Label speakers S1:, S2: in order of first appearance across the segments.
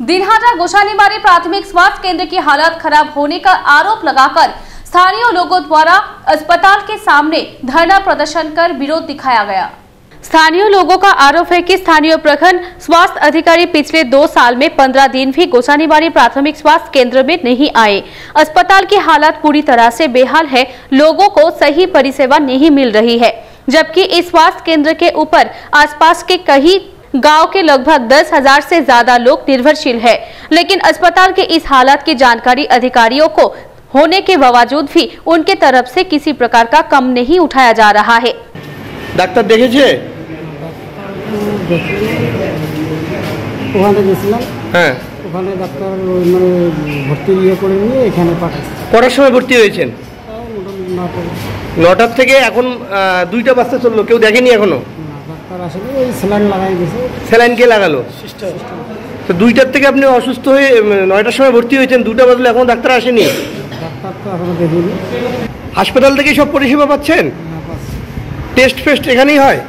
S1: दिनहाटा गोसानीबाड़ी प्राथमिक स्वास्थ्य केंद्र की हालत खराब होने का आरोप लगाकर स्थानीय लोगों द्वारा अस्पताल के सामने धरना प्रदर्शन कर विरोध दिखाया गया। स्थानीय लोगों का आरोप है कि स्थानीय प्रखंड स्वास्थ्य अधिकारी पिछले 2 साल में 15 दिन भी गोसानीबाड़ी प्राथमिक स्वास्थ्य केंद्र में नहीं आए। अस्पताल की हालत पूरी तरह से बेहाल है, लोगों को सही परिसेवा नहीं मिल रही है, जबकि इस स्वास्थ्य केंद्र के ऊपर आसपास के कई गांव के लगभग 10,000 से ज्यादा लोग निर्भरशील है, लेकिन अस्पताल के इस हालत की जानकारी अधिकारियों को होने के बावजूद भी उनके तरफ से किसी प्रकार का कम नहीं उठाया जा रहा है।
S2: ডাক্তার দেখেছে?
S3: ওখানে গেছিলাম।
S2: হ্যাঁ,
S3: ওখানে ডাক্তার মানে ভর্তি করে নিয়ে এখানে পাঠায়।
S2: কটার সময় ভর্তি হয়েছেন? 9টার থেকে এখন 2টা বাজতে চললো, কেউ দেখেনি এখনো?
S3: ডাক্তার আসলে ওই স্যালাইন লাগাই দিয়েছে।
S2: স্যালাইন কে লাগালো? তো 2টার থেকে আপনি অসুস্থ হয়ে 9টার সময় ভর্তি হয়েছেন, 2টা বাজলে এখনো ডাক্তার আসেনি?
S3: ডাক্তার তো এখনো দেখিনি।
S2: হাসপাতাল থেকে সব পরিষেবা পাচ্ছেন? টেস্ট ফেস্ট এখানেই হয়?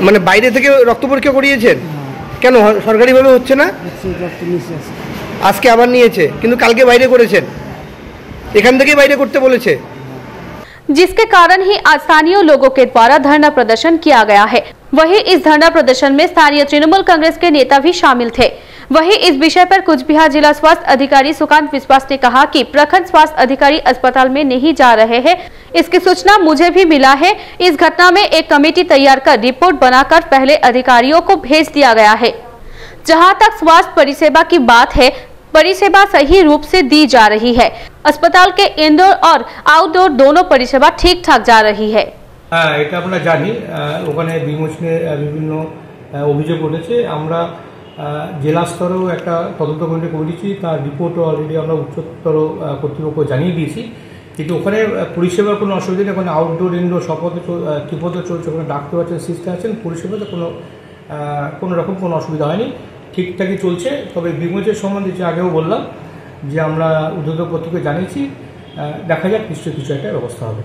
S2: মানে বাইরে থেকে রক্ত পরীক্ষা করিয়েছেন? কেন সরকারিভাবে হচ্ছে না? আজকে আবার নিয়েছে, কিন্তু কালকে বাইরে করেছেন, এখান থেকেই বাইরে করতে বলেছে।
S1: जिसके कारण ही आज स्थानीय लोगों के द्वारा धरना प्रदर्शन किया गया है। वहीं इस धरना प्रदर्शन में स्थानीय तृणमूल कांग्रेस के नेता भी शामिल थे। वहीं इस विषय पर कुछ बिहार जिला स्वास्थ्य अधिकारी सुकांत विश्वास ने कहा कि प्रखंड स्वास्थ्य अधिकारी अस्पताल में नहीं जा रहे हैं। इसकी सूचना मुझे भी मिला है। इस घटना में एक कमेटी तैयार कर रिपोर्ट बनाकर पहले अधिकारियों को भेज दिया गया है। जहां तक स्वास्थ्य परिसेवा की बात है, परिसेवा सही रूप से दी जा रही है। अस्पताल के इंडोर और आउटडोर दोनों परिसेवा ठीक ठाक जा रही है।
S4: এটা আমরা জানি, ওখানে বিমোচনে বিভিন্ন অভিযোগ উঠেছে। আমরা জেলা স্তরেও একটা তদন্ত কমিটি করেছি, তার রিপোর্টও অলরেডি আমরা উচ্চতর কর্তৃপক্ষ জানিয়ে দিয়েছি। কিন্তু ওখানে পরিষেবার কোনো অসুবিধা নেই, ওখানে আউটডোর ইনডোর ঠিকমতো চলছে, ওখানে ডাক্তার আছেন, সিস্টার আছেন, পরিষেবাতে কোনো রকম কোনো অসুবিধা হয়নি, ঠিকঠাকই চলছে। তবে বিমোচের সম্বন্ধে যে আগেও বললাম যে আমরা ঊর্ধ্বতন কর্তৃপক্ষকে জানিয়েছি, দেখা যাক নিশ্চয়ই কিছু একটা ব্যবস্থা হবে।